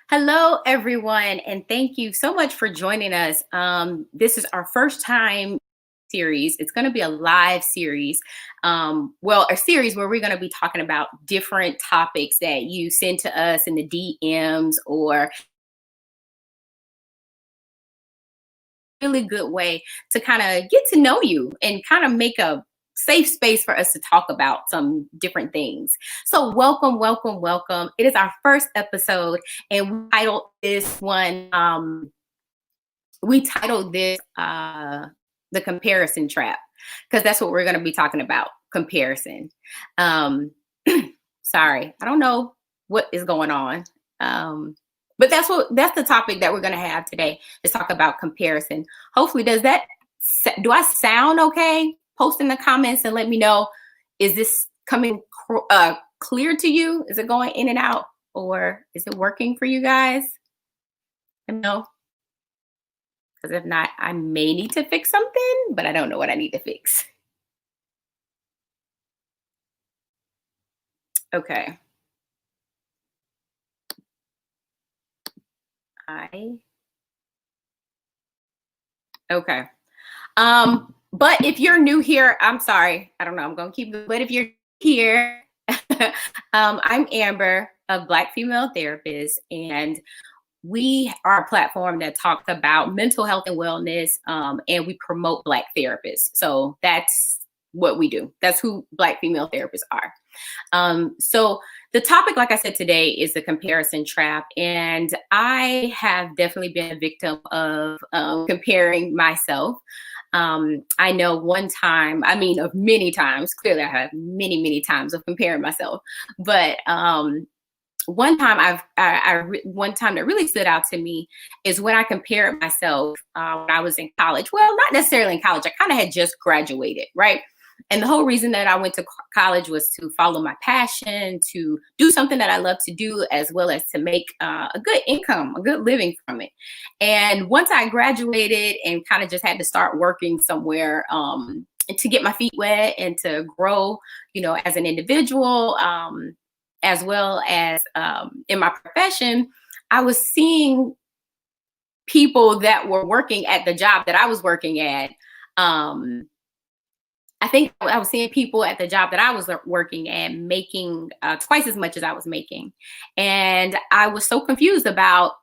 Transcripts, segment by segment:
Hello, everyone, and thank you so much for joining us. This is our first time series. It's going to be a live series. A series where we're going to be talking about different topics that you send to us in the DMs or really good way to kind of get to know you and kind of make a safe space for us to talk about some different things. So welcome, welcome, welcome. It is our first episode and we titled this the comparison trap, because that's what we're going to be talking about, comparison. Um Sorry, I don't know what is going on. But that's the topic that we're going to have today, is talk about comparison. Hopefully, do I sound okay? Post in the comments and let me know, is this coming clear to you? Is it going in and out, or is it working for you guys? No, because if not, I may need to fix something, but I don't know what I need to fix. Okay. Okay. But if you're new here, I'm sorry. I don't know. I'm gonna keep it. But if you're here, I'm Amber, a Black female therapist, and we are a platform that talks about mental health and wellness, and we promote Black therapists. So that's what we do. That's who Black female therapists are. So the topic, like I said today, is the comparison trap. And I have definitely been a victim of comparing myself. I know of many times, clearly I have many, many times of comparing myself. But one time one time that really stood out to me is when I compared myself when I was in college. Well, not necessarily in college. I kind of had just graduated, right? And the whole reason that I went to college was to follow my passion, to do something that I love to do, as well as to make a good income, a good living from it. And once I graduated and kind of just had to start working somewhere to get my feet wet and to grow, as an individual, as well as in my profession, I was seeing people that were working at the job that I was working at. I think I was seeing people at the job that I was working at making twice as much as I was making. And I was so confused about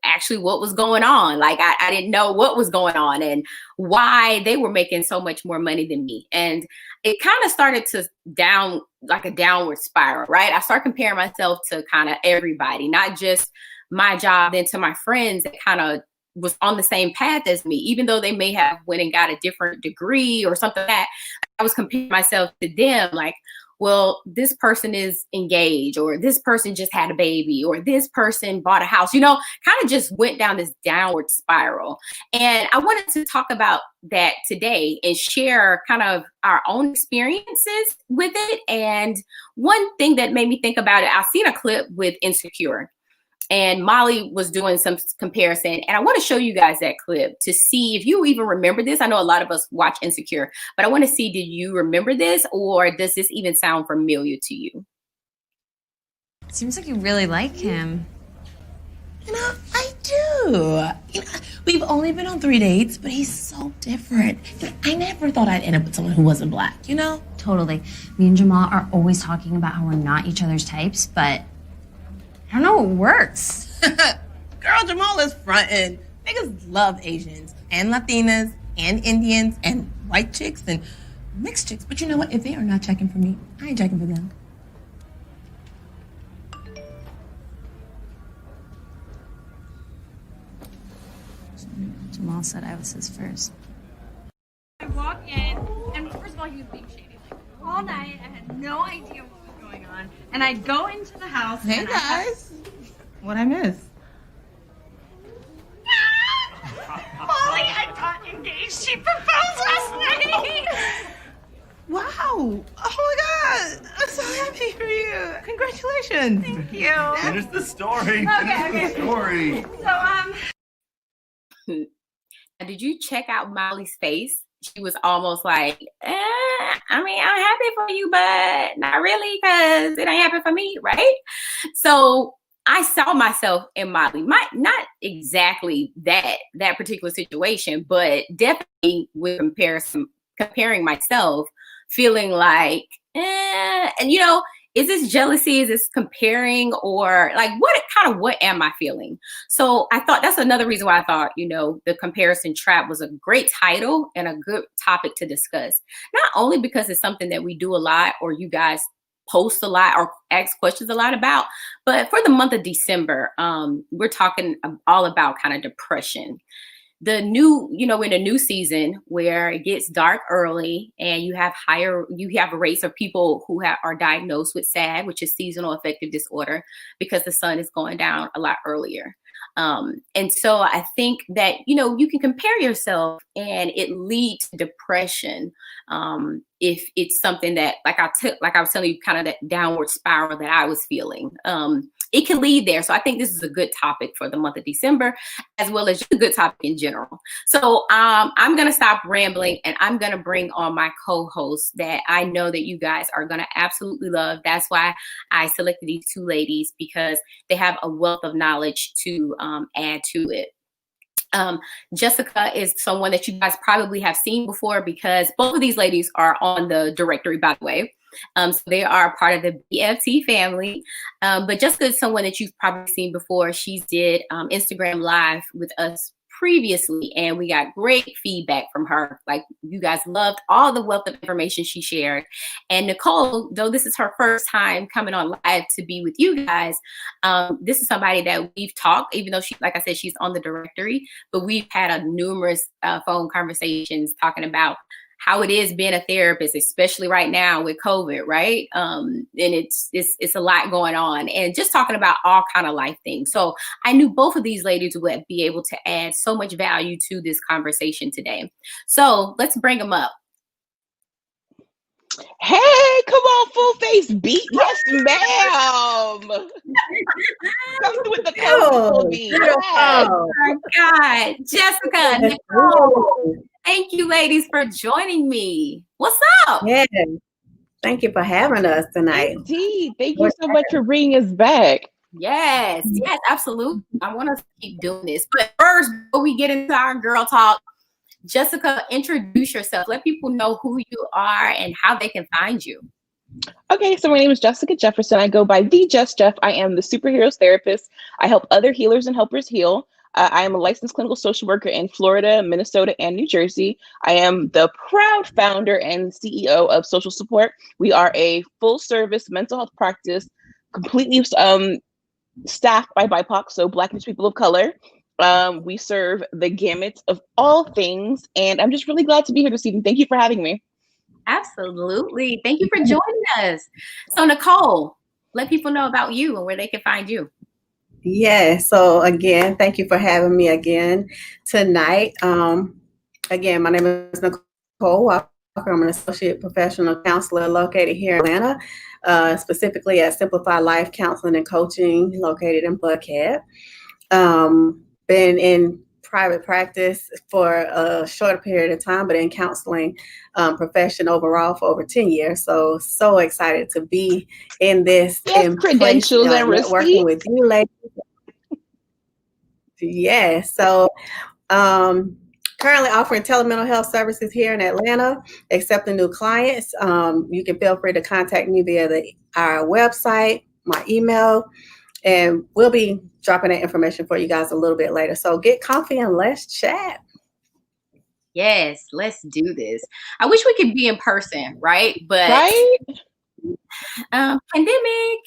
actually what was going on. Like, I didn't know what was going on and why they were making so much more money than me. And it kind of started to like a downward spiral, right? I started comparing myself to kind of everybody, not just my job, then to my friends that kind of was on the same path as me, even though they may have went and got a different degree or something like that. I was comparing myself to them, like, well, this person is engaged, or this person just had a baby, or this person bought a house, kind of just went down this downward spiral. And I wanted to talk about that today and share kind of our own experiences with it. And one thing that made me think about it, I've seen a clip with Insecure, and Molly was doing some comparison. And I want to show you guys that clip to see if you even remember this. I know a lot of us watch Insecure, but I want to see, did you remember this, or does this even sound familiar to you? Seems like you really like him. I do. We've only been on 3 dates, but he's so different. I never thought I'd end up with someone who wasn't Black, Totally. Me and Jamal are always talking about how we're not each other's types, but I don't know, it works. Girl, Jamal is frontin'. Niggas love Asians and Latinas and Indians and white chicks and mixed chicks. But you know what? If they are not checking for me, I ain't checking for them. Jamal said I was his first. I walk in, and first of all, he was being shady. Like, all night, I had no idea what was going on. And I'd go into the house. Hey, guys. What'd I miss? Molly, I got engaged. She proposed last night. Wow. Oh, my God. I'm so happy for you. Congratulations. Thank you. Finish the story. Okay. Finish the story. So, Did you check out Molly's face? She was almost like, I'm happy for you, but not really, because it ain't happen for me, right? So I saw myself in Molly, not exactly that particular situation, but definitely with comparing myself, feeling like, and is this jealousy? Is this comparing, or like what am I feeling? So I thought that's another reason why I thought, the comparison trap was a great title and a good topic to discuss. Not only because it's something that we do a lot, or you guys post a lot or ask questions a lot about, but for the month of December, we're talking all about kind of depression. The new, in a new season where it gets dark early and you have rates of people who are diagnosed with SAD, which is seasonal affective disorder, because the sun is going down a lot earlier. And so I think that, you can compare yourself and it leads to depression. If it's something that, like I was telling you, kind of that downward spiral that I was feeling, it can lead there. So I think this is a good topic for the month of December, as well as just a good topic in general. So I'm going to stop rambling, and I'm going to bring on my co-hosts that I know that you guys are going to absolutely love. That's why I selected these two ladies, because they have a wealth of knowledge to add to it. Jessica is someone that you guys probably have seen before, because both of these ladies are on the directory, by the way. So they are part of the BFT family. But Jessica is someone that you've probably seen before. She did Instagram Live with us previously, and we got great feedback from her. Like, you guys loved all the wealth of information she shared. And Nichole, though this is her first time coming on live to be with you guys, this is somebody that we've talked, even though like I said, she's on the directory, but we've had a numerous phone conversations talking about how it is being a therapist, especially right now with COVID, right? And it's a lot going on, and just talking about all kind of life things. So I knew both of these ladies would be able to add so much value to this conversation today. So let's bring them up. Hey, come on, full face beat. Yes, ma'am. Come with the full beat. Yes. Oh my God, Jessica, Nichole. Thank you, ladies, for joining me. What's up? Yeah. Thank you for having us tonight. Indeed. Thank you so much for bringing us back. Yes, absolutely. I want us to keep doing this. But first, before we get into our girl talk, Jessica, introduce yourself. Let people know who you are and how they can find you. Okay, so my name is Jessica Jefferson. I go by the Jess Jeff. I am the superheroes therapist. I help other healers and helpers heal. I am a licensed clinical social worker in Florida, Minnesota, and New Jersey. I am the proud founder and CEO of Social Support. We are a full-service mental health practice, completely staffed by BIPOC, so Black and people of color. We serve the gamut of all things, and I'm just really glad to be here this evening. Thank you for having me. Absolutely. Thank you for joining us. So Nichole, let people know about you and where they can find you. Yeah, so again, thank you for having me again tonight. Again, my name is Nichole Walker. I'm an associate professional counselor located here in Atlanta, specifically at Simplify Life Counseling and Coaching, located in Buckhead. Been in private practice for a shorter period of time, but in counseling profession overall for over 10 years. So excited to be in this credentials and working with you ladies. Yeah, so currently offering telemental health services here in Atlanta, accepting new clients. You can feel free to contact me via our website, my email, and we'll be dropping that information for you guys a little bit later. So get comfy and let's chat. Yes, let's do this. I wish we could be in person, right? But pandemic.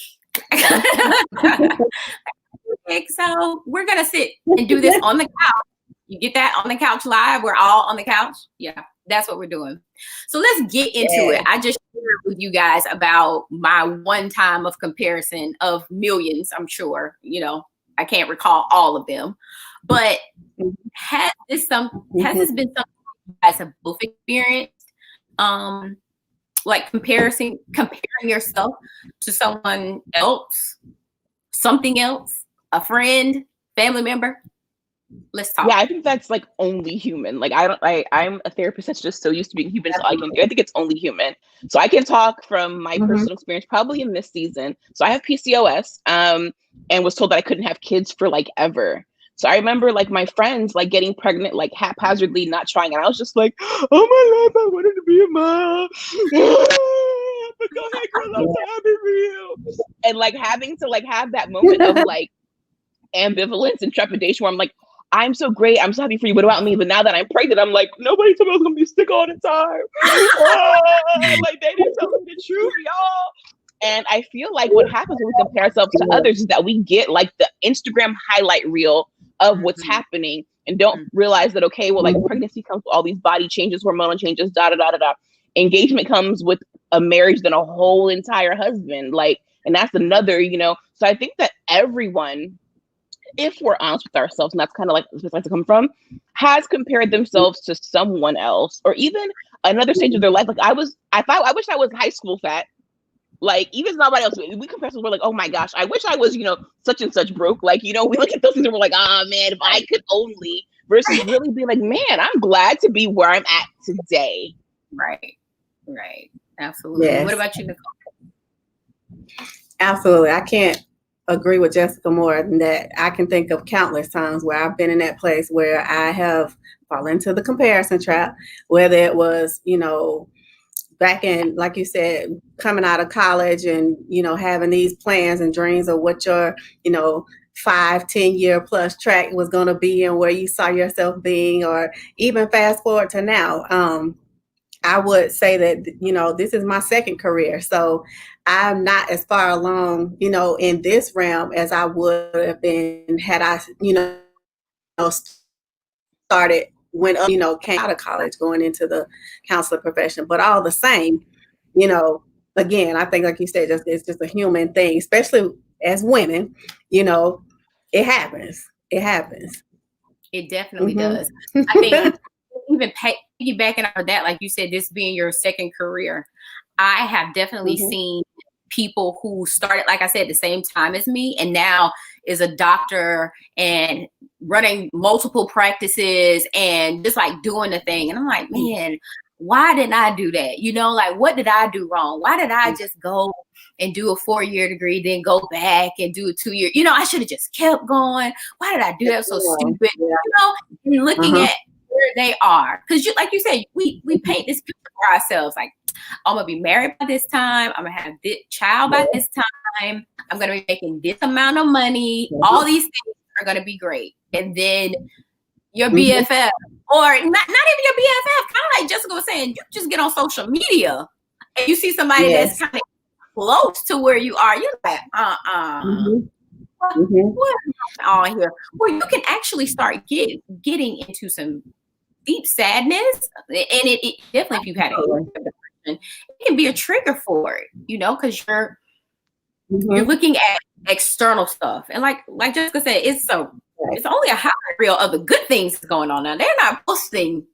So we're gonna sit and do this on the couch. You get that? On the couch live. We're all on the couch. Yeah, that's what we're doing. So let's get into it. I just shared with you guys about my one time of comparison of millions. I'm sure, I can't recall all of them, but has this been something you guys have both experienced? Like comparing yourself to someone else, something else, a friend, family member? Let's talk. Yeah, I think that's like only human. Like I'm a therapist that's just so used to being human, so I can do. I think it's only human. So I can talk from my personal experience, probably in this season. So I have PCOS, and was told that I couldn't have kids for like ever. So I remember like my friends like getting pregnant like haphazardly, not trying, and I was just like, oh my life, I wanted to be a mom. But go ahead, girl, I'm so happy for you. And like having to like have that moment of like ambivalence and trepidation where I'm like, I'm so great, I'm so happy for you, what about me? But now that I'm pregnant, I'm like, nobody told me I was gonna be sick all the time. Like they didn't tell me the truth, y'all. And I feel like what happens when we compare ourselves to others is that we get like the Instagram highlight reel of what's happening and don't realize that, okay, well, like pregnancy comes with all these body changes, hormonal changes, da da da da da. Engagement comes with a marriage, then a whole entire husband, like, and that's another, you know. So I think that everyone, if we're honest with ourselves, and that's kind of like this place to come from, has compared themselves to someone else or even another stage of their life. Like I wish I was high school fat. Like even nobody else, we compare ourselves, we're like, oh my gosh, I wish I was, you know, such and such broke. Like, you know, we look at those things and we're like, ah, man, if I could only, versus really be like, man, I'm glad to be where I'm at today. Right. Absolutely. Yes. What about you, Nichole? Absolutely. I can't agree with Jessica more than that. I can think of countless times where I've been in that place where I have fallen into the comparison trap, whether it was, you know, back in, like you said, coming out of college and, you know, having these plans and dreams of what your, you know, 5-10 year plus track was going to be and where you saw yourself being, or even fast forward to now. I would say that, you know, this is my second career. So I'm not as far along, you know, in this realm as I would have been had I, you know, started when, you know, came out of college going into the counselor profession. But all the same, you know, again, I think, like you said, it's just a human thing, especially as women, you know, it happens. It happens. It definitely does. I think even piggybacking on that, like you said, this being your second career, I have definitely seen people who started, like I said, the same time as me, and now is a doctor and running multiple practices and just like doing the thing. And I'm like, man, why didn't I do that? You know, like, what did I do wrong? Why did I just go and do a 4-year degree, then go back and do a 2-year? You know, I should have just kept going. Why did I do that? So stupid. You know, and looking at where they are, because you, like you said, we paint this picture for ourselves, like, I'm gonna be married by this time, I'm gonna have this child by this time, I'm gonna be making this amount of money, all these things are gonna be great. And then your BFF, or not even your BFF, kind of like Jessica was saying, you just get on social media and you see somebody that's kind of close to where you are, you're like, what on here? Well, you can actually start getting into some deep sadness, and it definitely, if you've had it can be a trigger for it, you know, because you're looking at external stuff, and like Jessica said, it's only a highlight reel of the good things going on now. They're not posting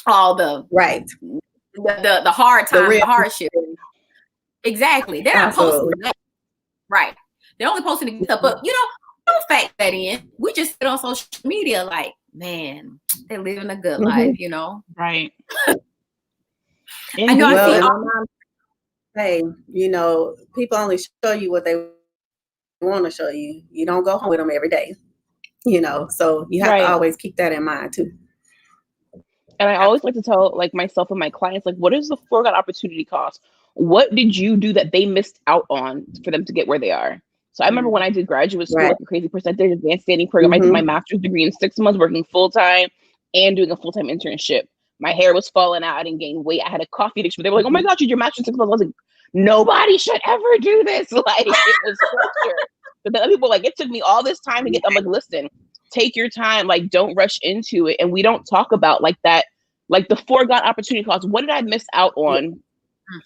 all the the hard times, the hardship. Exactly, they're not posting that. Right, they're only posting the good stuff, but you know, don't fact that in. We just get on social media like, man, they're living a good life, you know. Right. I know. Hey, you know, people only show you what they want to show you. You don't go home with them every day, you know. So you have to always keep that in mind too. And I always like to tell, like, myself and my clients, like, what is the foregone opportunity cost? What did you do that they missed out on for them to get where they are? So I remember when I did graduate school, like a crazy percentage advanced standing program, I did my master's degree in 6 months, working full time and doing a full time internship. My hair was falling out. I didn't gain weight. I had a coffee addiction. They were like, oh my gosh, you did your master's in 6 months. I was like, nobody should ever do this. Like, it was torture. But then people like, it took me all this time to get, I'm like, listen, take your time. Like, don't rush into it. And we don't talk about like that, like the foregone opportunity cost. What did I miss out on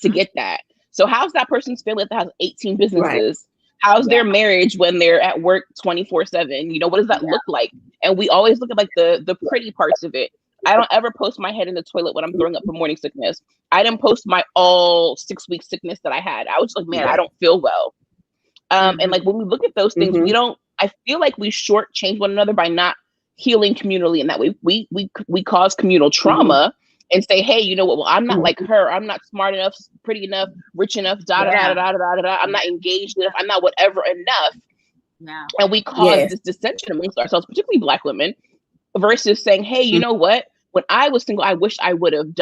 to get that? So how's that person's family that has 18 businesses? How's their marriage when they're at work 24/7? You know, what does that look like? And we always look at like the pretty parts of it. I don't ever post my head in the toilet when I'm throwing up for morning sickness. I didn't post my all 6-week sickness that I had. I was like, man, I don't feel well. And like when we look at those things, we don't, I feel like we shortchange one another by not healing communally in that way. We cause communal trauma and say, hey, you know what? Well, I'm not like her. I'm not smart enough, pretty enough, rich enough, I'm not engaged enough. I'm not whatever enough. Yeah. And we cause this dissension amongst ourselves, particularly Black women, versus saying, hey, you know what? When I was single, I wish I would have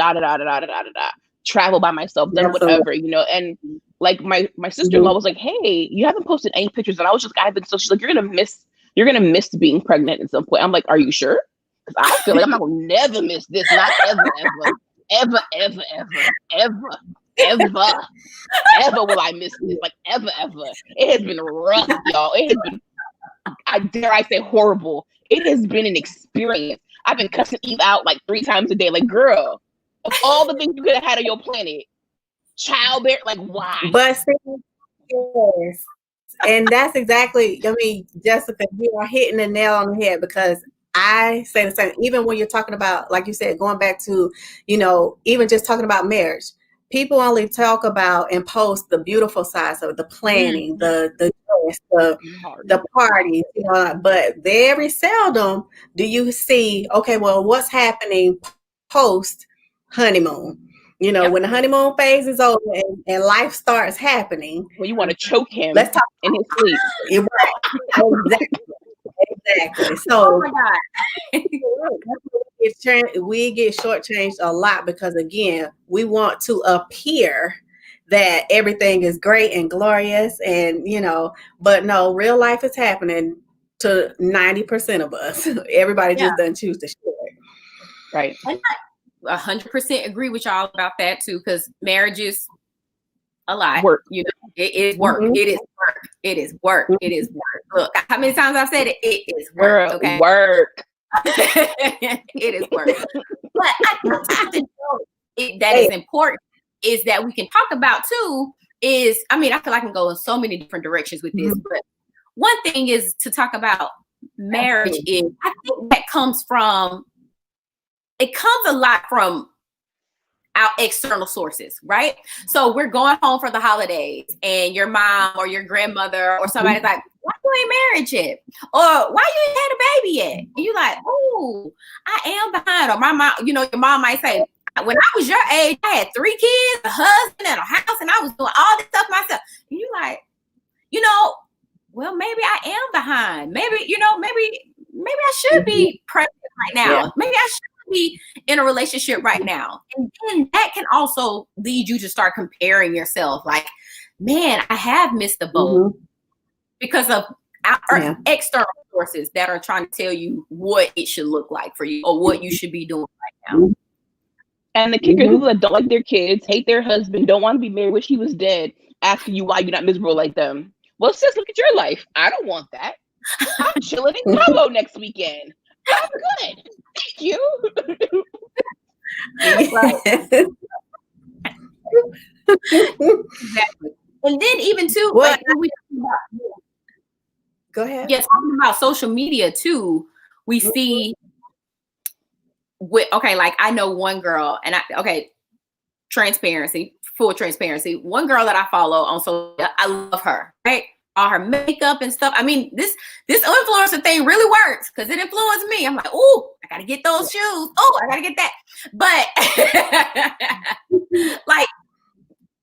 travel by myself, done whatever, you know. And like my sister-in-law was like, hey, you haven't posted any pictures. And I was just, I've been so, she's like, you're gonna miss being pregnant at some point. I'm like, are you sure? Because I feel like I'm not gonna never miss this, not ever will I miss this, like ever. It has been rough, y'all. It has been, I say horrible. It has been an experience. I've been cussing Eve out like 3 times a day. Like, girl, of all the things you could have had on your planet, childbearing, like, why? But yes. And that's exactly, I mean, Jessica, you are hitting the nail on the head, because I say the same. Even when you're talking about, like you said, going back to, you know, even just talking about marriage, people only talk about and post the beautiful sides of the planning, the dress, the parties, you know, but very seldom do you see, okay, well, what's happening post honeymoon? You know, when the honeymoon phase is over and life starts happening. Well, you want to choke him in his sleep. Right. Exactly. So, oh my God. We get shortchanged a lot, because again, we want to appear that everything is great and glorious, and you know, but no, real life is happening to 90% of us. Everybody just doesn't choose to share it. Right. And I 100% agree with y'all about that too, because marriage is a lot. Work. You know, it is work. It is work. It is work. It is work. Look, how many times I've said it? It is work. Girl, okay. Work. It is work. But I think that is important is that we can talk about too is, I mean, I feel like I can go in so many different directions with this, but one thing is to talk about marriage is, I think that comes a lot from our external sources, right? So we're going home for the holidays and your mom or your grandmother or somebody's like, why you ain't married yet? Or why you ain't had a baby yet? And you're like, oh, I am behind. Or my mom, you know, your mom might say, when I was your age, I had 3 kids, a husband, and a house, and I was doing all this stuff myself. And you're like, you know, well, maybe I am behind. Maybe, you know, maybe I should be pregnant right now. Yeah. Maybe I should be in a relationship right now. And then that can also lead you to start comparing yourself. Like, man, I have missed the boat because of our external sources that are trying to tell you what it should look like for you or what you should be doing right now. And the kicker, people that don't like their kids, hate their husband, don't want to be married, wish he was dead, asking you why you're not miserable like them. Well, sis, look at your life. I don't want that. I'm chilling in Cabo next weekend. I'm good. Thank you. Exactly. And then even too, like, go ahead. Yeah, talking about social media too, we see like I know one girl, and full transparency. One girl that I follow on social media, I love her, right? All her makeup and stuff. I mean, this influencer thing really works because it influenced me. I'm like, oh, I gotta get those shoes. Oh, I gotta get that. But like,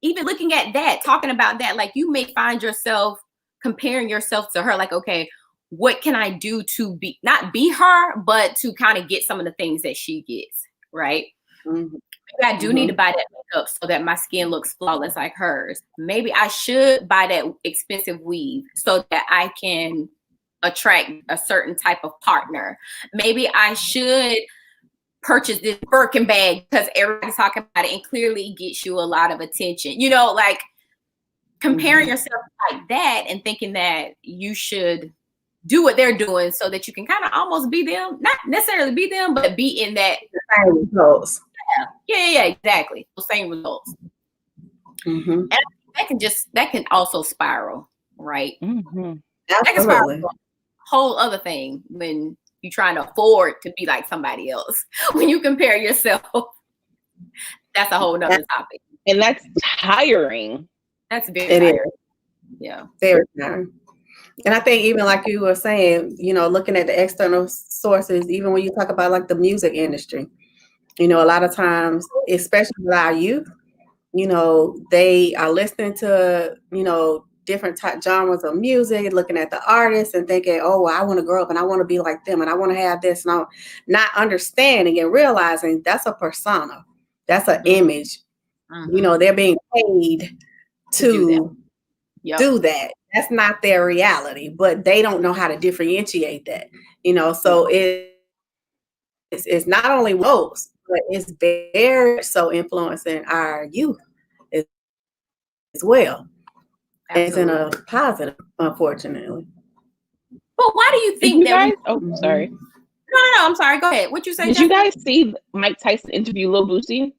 even looking at that, talking about that, like you may find yourself comparing yourself to her, like, okay, what can I do to not be her, but to kind of get some of the things that she gets, right? Maybe I do need to buy that makeup so that my skin looks flawless like hers. Maybe I should buy that expensive weave so that I can attract a certain type of partner. Maybe I should purchase this Birkin bag because everybody's talking about it and clearly it gets you a lot of attention. You know, like comparing yourself like that and thinking that you should do what they're doing so that you can kind of almost be them, not necessarily be them, but be in that same results. Yeah, exactly. Those same results. And that can also spiral, right? Absolutely. That can spiral a whole other thing when you're trying to afford to be like somebody else. When you compare yourself, that's a whole nother topic. And that's tiring. That's very tiring. Yeah. Very tiring. And I think even like you were saying, looking at the external sources, even when you talk about like the music industry, a lot of times, especially with our youth, they are listening to, different type genres of music, looking at the artists and thinking, oh, well, I want to grow up and I want to be like them and I want to have this. And I'm not understanding and realizing that's a persona. That's an image. They're being paid to do that. That's not their reality, but they don't know how to differentiate that, so it's not only those, but it's very so influencing our youth as well. It's in a positive, unfortunately. But why do you think that? Oh, sorry. No, I'm sorry. Go ahead. What you say? Did you guys see Mike Tyson interview Lil Boosie?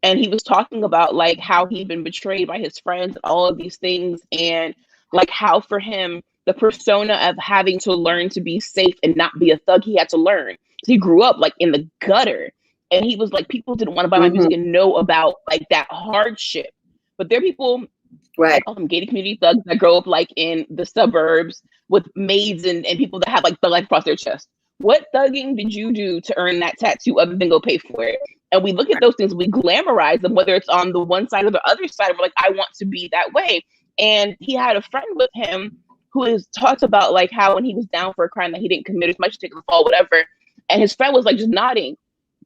And he was talking about like how he'd been betrayed by his friends, all of these things, and like how for him the persona of having to learn to be safe and not be a thug, he had to learn. He grew up like in the gutter, and he was like, people didn't want to buy my music and know about like that hardship. But there are people, I call them gated community thugs, that grow up like in the suburbs with maids and people that have like thug life across their chest. What thugging did you do to earn that tattoo other than go pay for it? And we look at those things, we glamorize them, whether it's on the one side or the other side. We're like, I want to be that way. And he had a friend with him who has talked about like how when he was down for a crime that he didn't commit, as much as take the fall, whatever. And his friend was like just nodding.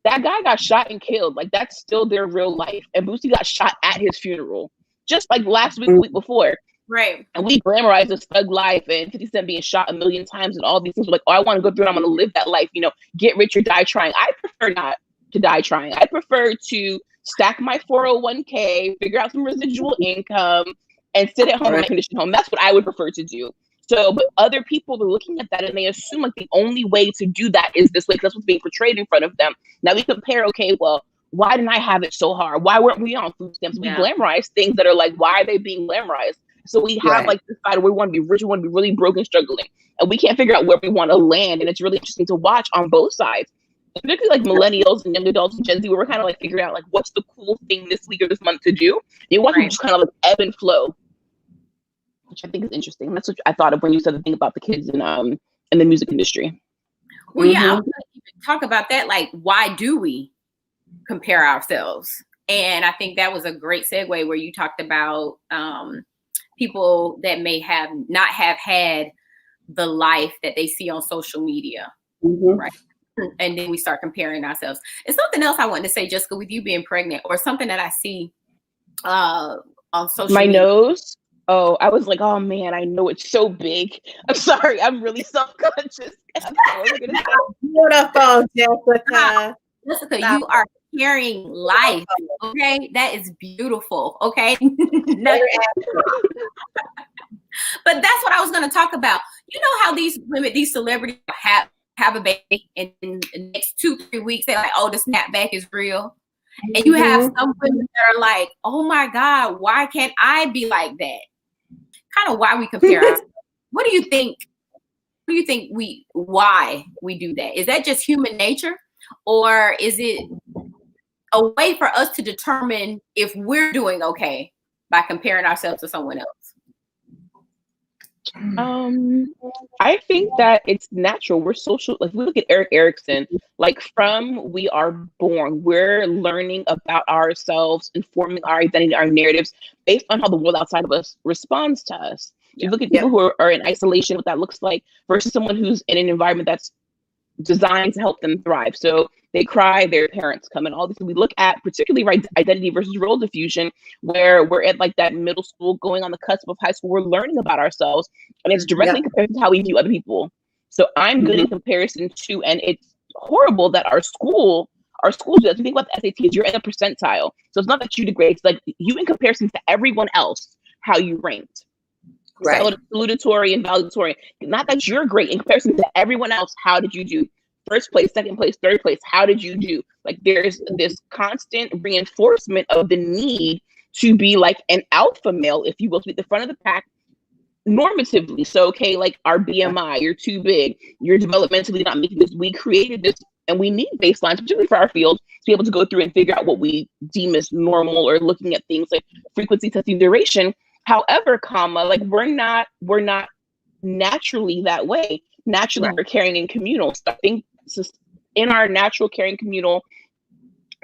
That guy got shot and killed. Like that's still their real life. And Boosie got shot at his funeral, just like last week, the week before. Right. And we glamorize this thug life and 50 Cent being shot a million times and all these things. We're like, oh, I want to go through and I'm going to live that life, get rich or die trying. I prefer not to die trying. I prefer to stack my 401k, figure out some residual income, and sit at home in my conditioned home. That's what I would prefer to do. So, but other people are looking at that and they assume like the only way to do that is this way because that's what's being portrayed in front of them. Now we compare, okay, well, why didn't I have it so hard? Why weren't we on food stamps? We glamorize things that are like, why are they being glamorized? So we have like this side where we want to be rich, we want to be really broke and struggling. And we can't figure out where we want to land. And it's really interesting to watch on both sides. Particularly like millennials and young adults and Gen Z, where we're kind of like figuring out like what's the cool thing this week or this month to do. You want to just kind of like ebb and flow, which I think is interesting. That's what I thought of when you said the thing about the kids in the music industry. Well, yeah, I was going to talk about that. Like, why do we compare ourselves? And I think that was a great segue where you talked about people that may have not have had the life that they see on social media, right? And then we start comparing ourselves. And something else I wanted to say, Jessica, with you being pregnant, or something that I see on social media. My nose. Oh, I was like, oh man, I know it's so big. I'm sorry, I'm really self-conscious. Beautiful, Jessica. Jessica, you are sharing life. Okay, that is beautiful. Okay. But that's what I was going to talk about. You know how these women, these celebrities have a baby, and in the next 2-3 weeks they're like, oh, the snapback is real. And you have some women that are like, oh my God, why can't I be like that? Kind of why we compare ourselves. What do you think? Why we do that? Is that just human nature, or is it a way for us to determine if we're doing okay by comparing ourselves to someone else? I think that it's natural. We're social. Like, we look at Eric Erickson, like from we are born, we're learning about ourselves, informing our identity, our narratives based on how the world outside of us responds to us. You look at people who are in isolation, what that looks like, versus someone who's in an environment that's designed to help them thrive. So they cry, their parents come, and all this. We look at particularly identity versus role diffusion, where we're at like that middle school, going on the cusp of high school. We're learning about ourselves, and it's directly compared to how we view other people. So I'm good in comparison to, and it's horrible that our schools do that. If you think about the SATs, you're in a percentile. So it's not that you degrade, it's like you in comparison to everyone else, how you ranked. Right. So salutatory and valedictorian. Not that you're great in comparison to everyone else. How did you do? First place, second place, third place. How did you do? Like, there's this constant reinforcement of the need to be like an alpha male, if you will, to be at the front of the pack normatively. So, okay, like our BMI, you're too big, you're developmentally not making this. We created this, and we need baselines, particularly for our field, to be able to go through and figure out what we deem as normal, or looking at things like frequency, testing, duration. However, like we're not naturally that way. Naturally, we're carrying in communal. So I think in our natural caring communal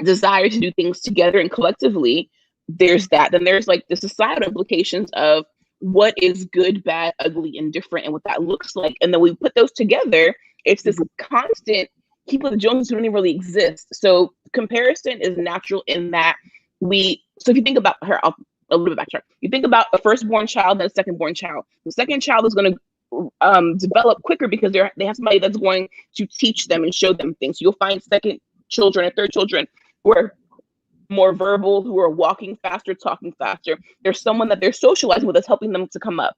desire to do things together and collectively, there's that. Then there's like the societal implications of what is good, bad, ugly, and different, and what that looks like. And then we put those together. It's this constant keep with the Joneses who don't even really exist. So comparison is natural in that so if you think about her, I'll a little bit backtrack. You think about a firstborn child and a secondborn child. The second child is going to develop quicker because they have somebody that's going to teach them and show them things. So you'll find second children and third children who are more verbal, who are walking faster, talking faster. There's someone that they're socializing with that's helping them to come up.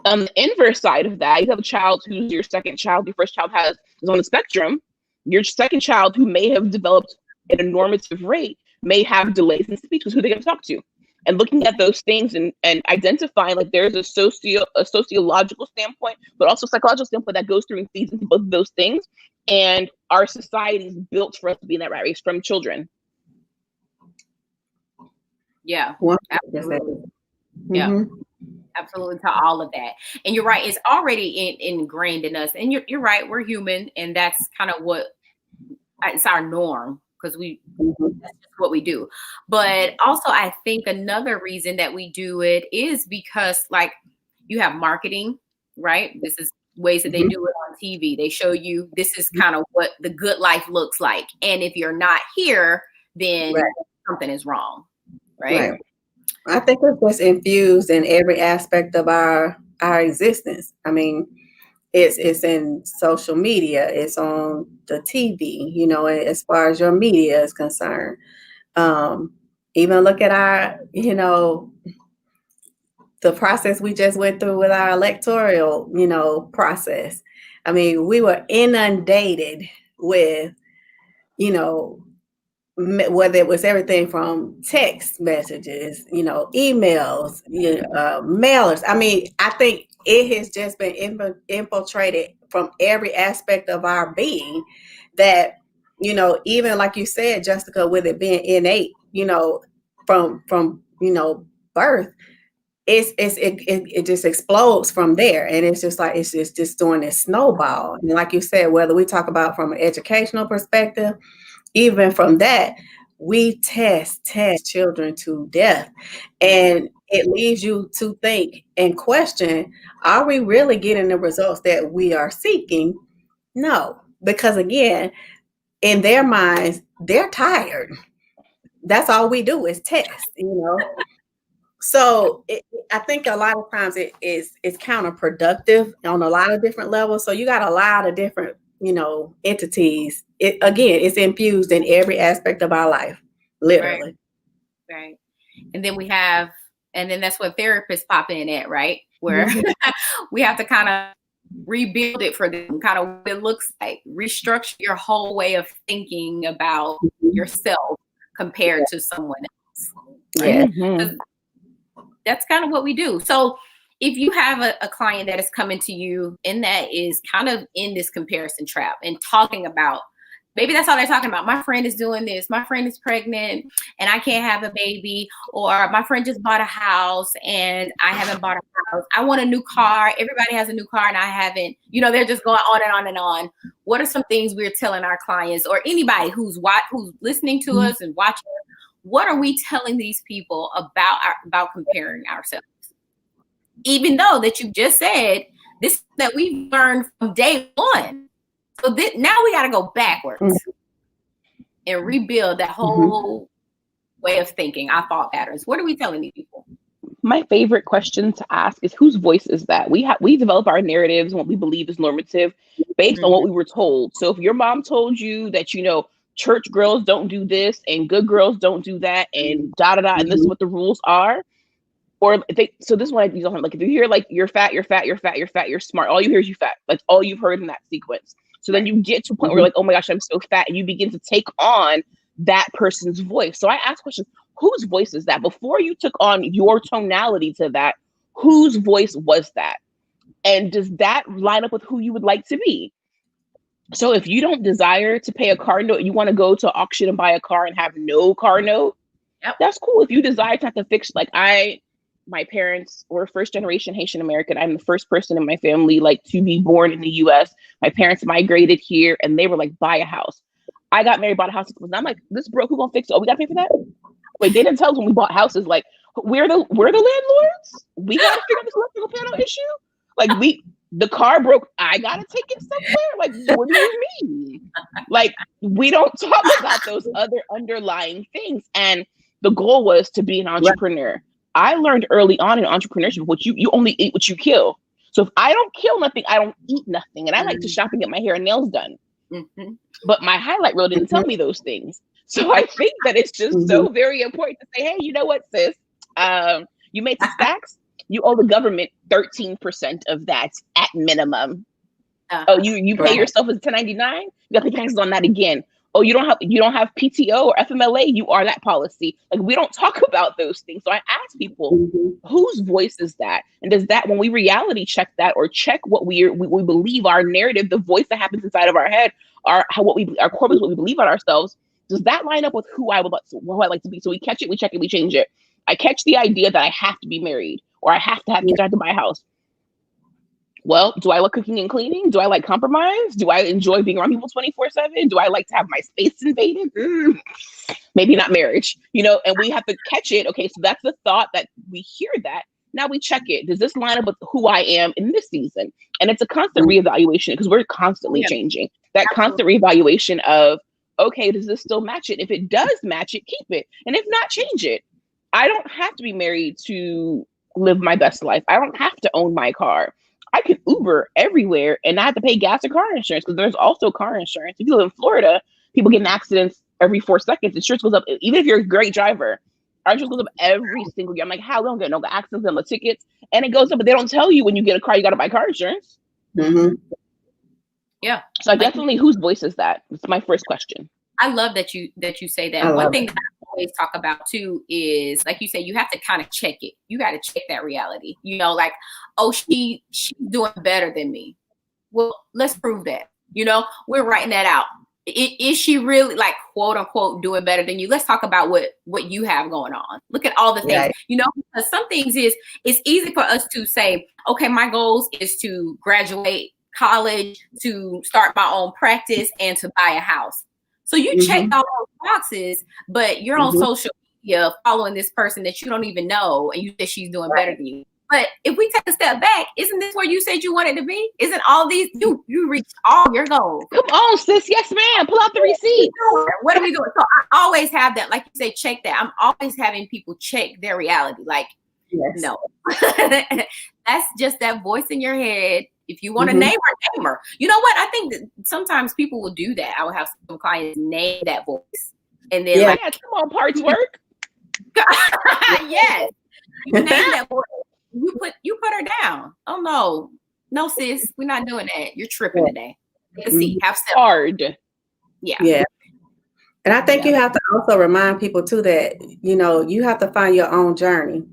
On the inverse side of that, you have a child who's your second child, your first child is on the spectrum. Your second child, who may have developed at a normative rate, may have delays in speech because who they're going to talk to. And looking at those things and identifying, like, there's a sociological standpoint, but also psychological standpoint that goes through and feeds into both of those things. And our society is built for us to be in that rat race from children. Yeah, absolutely. Mm-hmm. Yeah, absolutely, to all of that. And you're right, it's already ingrained in us. And you're right, we're human, and that's kind of it's our norm, because that's just what we do. But also, I think another reason that we do it is because, like, you have marketing, right? This is ways that they do it on TV. They show you this is kind of what the good life looks like. And if you're not here, then something is wrong, right? I think it's just infused in every aspect of our existence. I mean, it's in social media, it's on the TV, you know, as far as your media is concerned. Even look at our, you know, the process we just went through with our electoral, you know, process. I mean, we were inundated with, you know, whether it was everything from text messages, you know, emails, mailers. I mean, I think it has just been infiltrated from every aspect of our being that, you know, even like you said, Jessica, with it being innate, you know, from you know, birth, it just explodes from there. And it's just like, it's just doing this snowball. And like you said, whether we talk about from an educational perspective, even from that, we test children to death. And it leaves you to think and question, are we really getting the results that we are seeking? No, because again, in their minds, they're tired. That's all we do is test, you know. So I think a lot of times it's counterproductive on a lot of different levels. So you got a lot of different, you know, entities. It's infused in every aspect of our life, literally. Right. And then that's what therapists pop in at, right? Where we have to kind of rebuild it for them, kind of what it looks like, restructure your whole way of thinking about yourself compared to someone else. Right? Yeah. That's kind of what we do. So if you have a client that is coming to you and that is kind of in this comparison trap and talking about, maybe that's all they're talking about. My friend is doing this. My friend is pregnant and I can't have a baby. Or my friend just bought a house and I haven't bought a house. I want a new car. Everybody has a new car and I haven't. You know, they're just going on and on and on. What are some things we're telling our clients or anybody who's listening to us and watching us? What are we telling these people about comparing ourselves? Even though that you just said this that we've learned from day one. So now we got to go backwards and rebuild that whole way of thinking, our thought patterns. What are we telling these people? My favorite question to ask is, whose voice is that? We develop our narratives and what we believe is normative based on what we were told. So if your mom told you that, you know, church girls don't do this and good girls don't do that and and this is what the rules are. Or so this one I use like, if you hear like you're fat, you're smart, all you hear is you fat. Like all you've heard in that sequence. So then you get to a point where you're like, oh my gosh, I'm so fat, and you begin to take on that person's voice. So I ask questions, whose voice is that? Before you took on your tonality to that, whose voice was that? And does that line up with who you would like to be? So if you don't desire to pay a car note, you want to go to auction and buy a car and have no car note, that's cool. If you desire to have to fix, like my parents were first generation Haitian American. I'm the first person in my family like to be born in the US. My parents migrated here and they were like, buy a house. I got married, bought a house. And I'm like, this broke, who gonna fix it? Oh, we gotta pay for that? Wait, they didn't tell us when we bought houses, like, we're the landlords? We gotta figure out this electrical panel issue? Like, the car broke, I gotta take it somewhere? Like, what do you mean? Like, we don't talk about those other underlying things. And the goal was to be an entrepreneur. Right. I learned early on in entrepreneurship, what you only eat what you kill. So if I don't kill nothing, I don't eat nothing. And I like to shop and get my hair and nails done. Mm-hmm. But my highlight reel didn't tell me those things. So I think that it's just so very important to say, hey, you know what, sis? You made the stacks. You owe the government 13% of that at minimum. Oh, you pay yourself as 1099. You got to pay taxes on that again. Oh, you don't have PTO or FMLA. You are that policy. Like, we don't talk about those things. So I ask people, whose voice is that? And does that, when we reality check that or check what we believe, our narrative, the voice that happens inside of our head, our core is what we believe on ourselves. Does that line up with who I like to be? So we catch it, we check it, we change it. I catch the idea that I have to be married or I have to have kids, I have to buy a house. Well, do I like cooking and cleaning? Do I like compromise? Do I enjoy being around people 24/7? Do I like to have my space invaded? Maybe not marriage, and we have to catch it. Okay, so that's the thought that we hear that. Now we check it. Does this line up with who I am in this season? And it's a constant reevaluation because we're constantly changing. That constant reevaluation of, okay, does this still match it? If it does match it, keep it. And if not, change it. I don't have to be married to live my best life. I don't have to own my car. I can Uber everywhere and not have to pay gas or car insurance because there's also car insurance. If you live in Florida, people get in accidents every 4 seconds. Insurance goes up. Even if you're a great driver, our insurance goes up every single year. I'm like, how? We don't get no accidents and no tickets. And it goes up, but they don't tell you when you get a car, you got to buy car insurance. Mm-hmm. Yeah. So definitely, whose voice is that? It's my first question. I love that you say that. One thing that I always talk about too is, like you say, you have to kind of check it. You got to check that reality. Like, oh, she's doing better than me. Well, let's prove that. We're writing that out. Is she really, like, quote unquote, doing better than you? Let's talk about what you have going on. Look at all the things, right. Because some things it's easy for us to say, okay, my goals is to graduate college, to start my own practice, and to buy a house. So you checked all those boxes, but you're on social media following this person that you don't even know, and you say she's doing better than you. But if we take a step back, isn't this where you said you wanted to be? Isn't all these, you reached all your goals? Come on, sis. Yes, ma'am. Pull out the receipt. What are we doing? So I always have that, like you say, check that. I'm always having people check their reality. Like, no. That's just that voice in your head. If you want a name her. You know what? I think that sometimes people will do that. I will have some clients name that voice. And then come on, parts work. Yes. You name that voice. You put her down. Oh no, sis, we're not doing that. You're tripping today. Take a seat. Have some hard. Yeah. And I think you have to also remind people too that you have to find your own journey.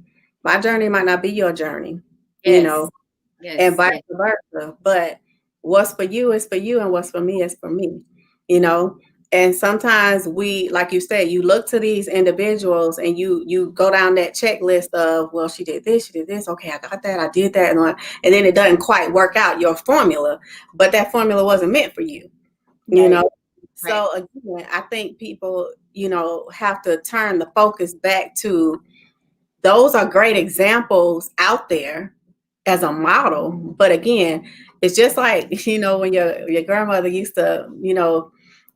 My journey might not be your journey. Yes. And vice versa. But what's for you is for you, and what's for me is for me. And sometimes we, like you said, you look to these individuals and you go down that checklist of, well, she did this. Okay, I got that. I did that. And then it doesn't quite work out your formula, but that formula wasn't meant for you, So again, I think people, have to turn the focus back to, those are great examples out there as a model. But again, it's just like, when your grandmother used to,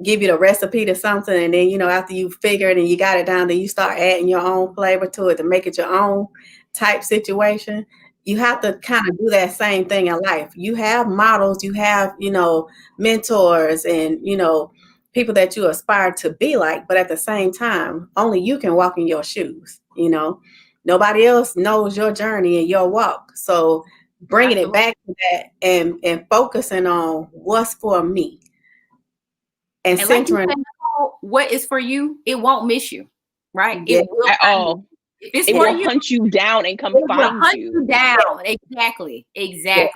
give you the recipe to something, and then after you figure it and you got it down, then you start adding your own flavor to it to make it your own type situation. You have to kind of do that same thing in life. You have models, you have mentors, and people that you aspire to be like, but at the same time, only you can walk in your shoes. Nobody else knows your journey and your walk. So bringing it back to that and focusing on what's for me. And centering, like what is for you, it won't miss you, right? Yeah, it will at all. If it will hunt you down and come find you down. Exactly. Yeah.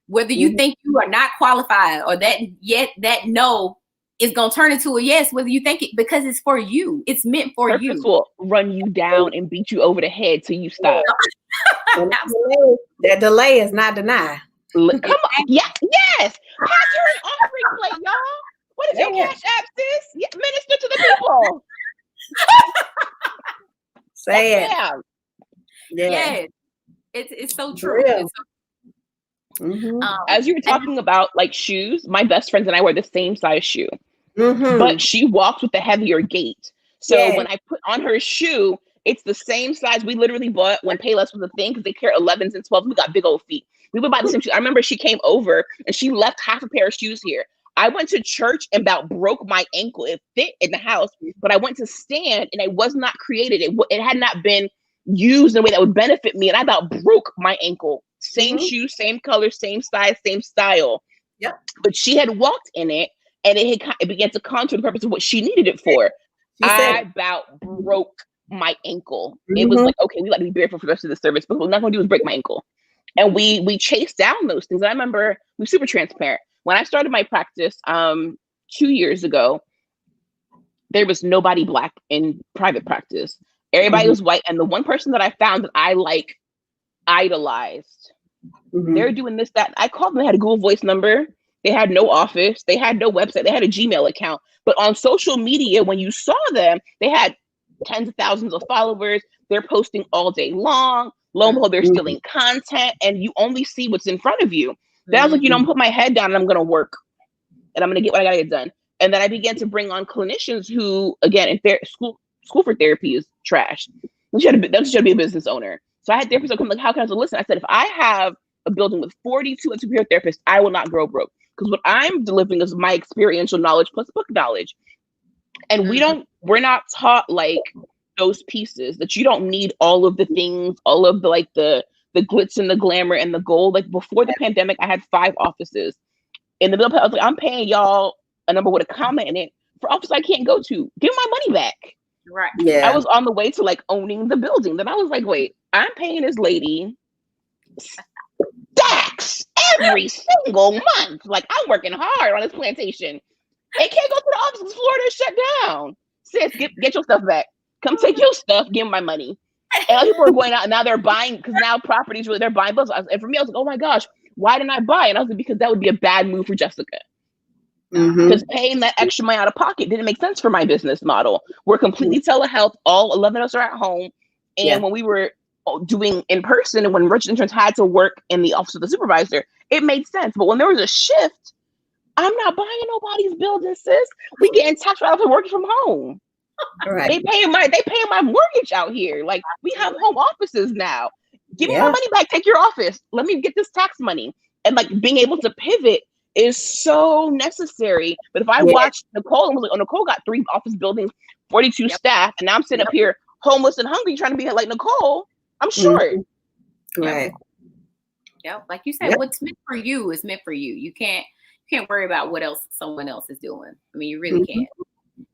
Whether you think you are not qualified or that no it's gonna turn into a yes, whether you think it, because it's for you. It's meant for Purpose you. will run you down and beat you over the head till you stop. That delay is not denied. Come on, yes. Pass her an offering plate, y'all. What is your Cash App, sis? Yeah, minister to the people. Say it. Yeah. Yes. It's so true. Real. It's so, as you were talking about like shoes, my best friends and I wear the same size shoe, but she walks with the heavier gait. So when I put on her shoe, it's the same size we literally bought when Payless was a thing, because they carry 11s and 12s. We got big old feet. We would buy the same shoes. I remember she came over and she left half a pair of shoes here. I went to church and about broke my ankle. It fit in the house, but I went to stand and it was not created. It had not been used in a way that would benefit me. And I about broke my ankle. Same shoe, same color, same size, same style. Yep. But she had walked in it and it began to contour the purpose of what she needed it for. I about broke my ankle. It was like, okay, we like to be barefoot for the rest of the service, but what we're not going to do is break my ankle. And we chased down those things. And I remember we were super transparent. When I started my practice 2 years ago, there was nobody Black in private practice. Everybody was white. And the one person that I found that I like idolized, they're doing this, that. I called them, they had a Google Voice number. They had no office. They had no website. They had a Gmail account. But on social media, when you saw them, they had tens of thousands of followers. They're posting all day long. Lo and behold, they're stealing content, and you only see what's in front of you. Then I was like, I'm gonna put my head down and I'm gonna work, and I'm gonna get what I gotta get done. And then I began to bring on clinicians who, again, in school for therapy is trash. That's should be a business owner. So I had therapists that come like, how can I listen? I said, if I have a building with 42 superhero therapists, I will not grow broke, because what I'm delivering is my experiential knowledge plus book knowledge. And we're not taught like those pieces, that you don't need all of the things, all of the like the glitz and the glamour and the gold. Like before the pandemic, I had 5 offices. In the middle of, I was like, I'm paying y'all a number with a comma in it for office I can't go to. Give my money back. Right. Yeah. I was on the way to like owning the building. Then I was like, wait, I'm paying this lady stacks every single month. Like, I'm working hard on this plantation. They can't go to the office because Florida is shut down. Sis, get your stuff back. Come take your stuff, give me my money. And other people are going out and now they're buying, because now properties, really, they're buying books. And for me, I was like, oh my gosh, why didn't I buy? And I was like, because that would be a bad move for Jessica. Because paying that extra money out of pocket didn't make sense for my business model. We're completely telehealth. All 11 of us are at home. And when we were doing in person, and when merchant interns had to work in the office of the supervisor, it made sense. But when there was a shift, I'm not buying nobody's building, sis. We getting tax write-off for working from home. Right. They paying my mortgage out here. Like, we have home offices now. Give me my money back. Take your office. Let me get this tax money. And like being able to pivot is so necessary. But if I watch Nichole and was like, oh, Nichole got 3 office buildings, 42 staff, and now I'm sitting up here homeless and hungry trying to be like Nichole, I'm short. Right. Yep. Like you said, what's meant for you is meant for you. You can't worry about what else someone else is doing. I mean, you really can't.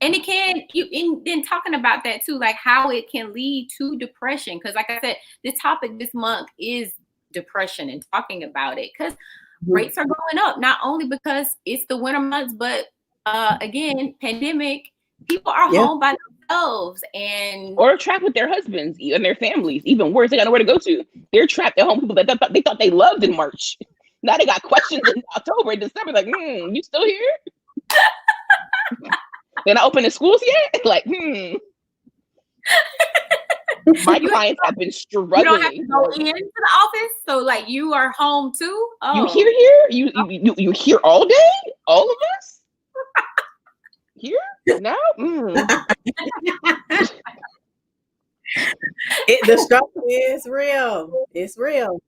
And it can, in talking about that too, like how it can lead to depression. Because like I said, this topic this month is depression and talking about it, because rates are going up, not only because it's the winter months, but again, pandemic, people are home by themselves or trapped with their husbands and their families. Even worse, they got nowhere to go to. They're trapped at home. People that they thought they loved in March. Now they got questions in October and December. Like, you still here? They're not open the schools yet? Like, My clients have been struggling. You don't have to go into the office, so like you are home too. Oh. You here? You here all day? All of us? Here? No? The struggle is real. It's real.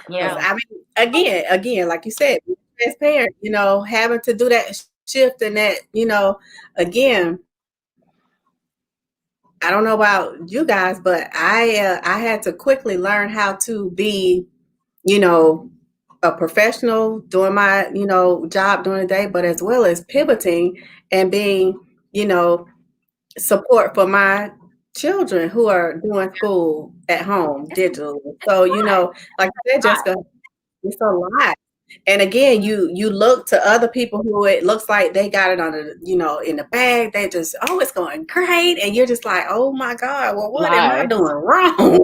Yeah. I mean, again, like you said, transparent, having to do that shift and that, again, I don't know about you guys, but I had to quickly learn how to be, a professional doing my, job during the day, but as well as pivoting and being, support for my children who are doing school at home digitally. So, like I said, Jessica, it's a lot. And again, you look to other people who it looks like they got it on in the bag. They just, oh, it's going great. And you're just like, oh my God, well, what am I doing wrong?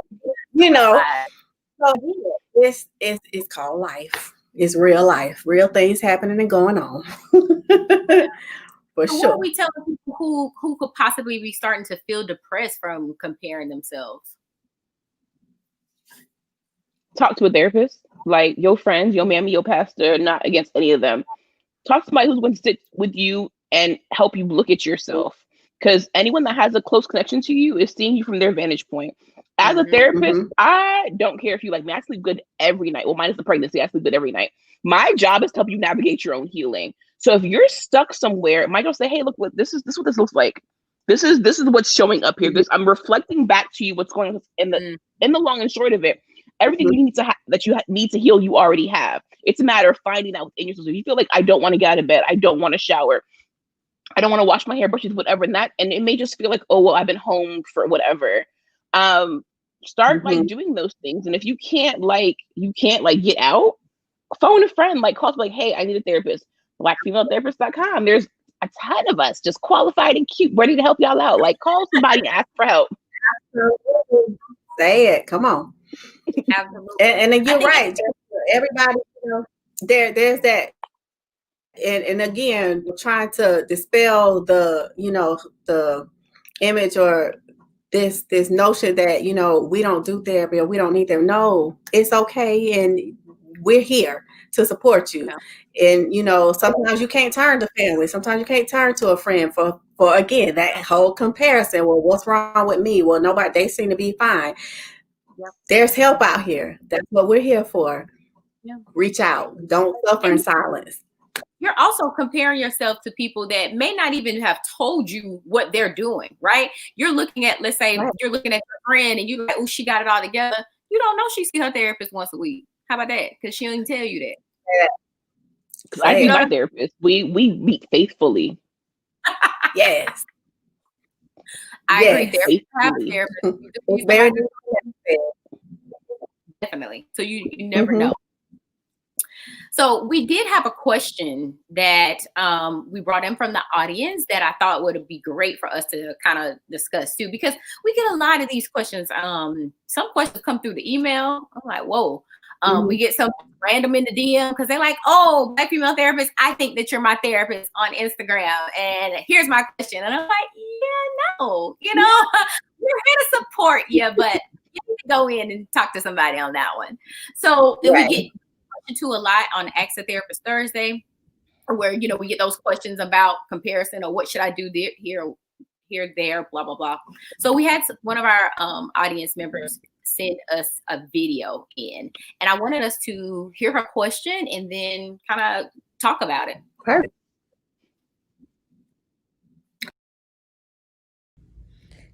you know. So yeah, it's called life. It's real life. Real things happening and going on. For So sure. what are we telling people who could possibly be starting to feel depressed from comparing themselves? Talk to a therapist, like your friends, your mammy, your pastor, not against any of them. Talk to somebody who's going to sit with you and help you look at yourself. Because anyone that has a close connection to you is seeing you from their vantage point. As a therapist, I don't care if you like me. I sleep good every night. Well, minus the pregnancy, I sleep good every night. My job is to help you navigate your own healing. So if you're stuck somewhere, my job say, hey, look, this is what this looks like. This is what's showing up here. I'm reflecting back to you what's going on in the long and short of it. Everything you need to that you need to heal, you already have. It's a matter of finding out within yourself. If you feel like I don't want to get out of bed, I don't want to shower, I don't want to wash my hair, brushes, whatever, and it may just feel like, oh well, I've been home for whatever. Start like doing those things, and if you can't get out, phone a friend, like call, like, hey, I need a therapist. blackfemaletherapist.com. There's a ton of us, just qualified and cute, ready to help y'all out. Like, call somebody and ask for help. Say it. Come on. Absolutely. And then you're right. Everybody, there's that. And again, trying to dispel the image or this notion that, we don't do therapy or we don't need therapy. No, it's okay. And we're here to support you. Yeah. And, sometimes you can't turn to family. Sometimes you can't turn to a friend for again, that whole comparison. Well, what's wrong with me? Well, they seem to be fine. Yep. There's help out here. That's what we're here for. Yeah. Reach out. Don't suffer in silence. You're also comparing yourself to people that may not even have told you what they're doing, right? You're looking at, let's say, you're looking at your friend and you're like, oh, she got it all together. You don't know she sees her therapist once a week. How about that? Because she don't tell you that. Yeah. I see my therapist. We meet faithfully. Yes. I agree. Therapist. Definitely. So you never know. So we did have a question that we brought in from the audience that I thought would be great for us to kind of discuss too, because we get a lot of these questions. Some questions come through the email. I'm like, whoa. We get some random in the DM because they're like, oh, Black female therapist, I think that you're my therapist on Instagram. And here's my question. And I'm like, yeah, no, we're here to support you, but you need to go in and talk to somebody on that one. So we get to a lot on Ask a Therapist Thursday, where we get those questions about comparison or what should I do here, there, blah blah blah. So we had one of our audience members send us a video in, and I wanted us to hear her question and then kind of talk about it. Perfect.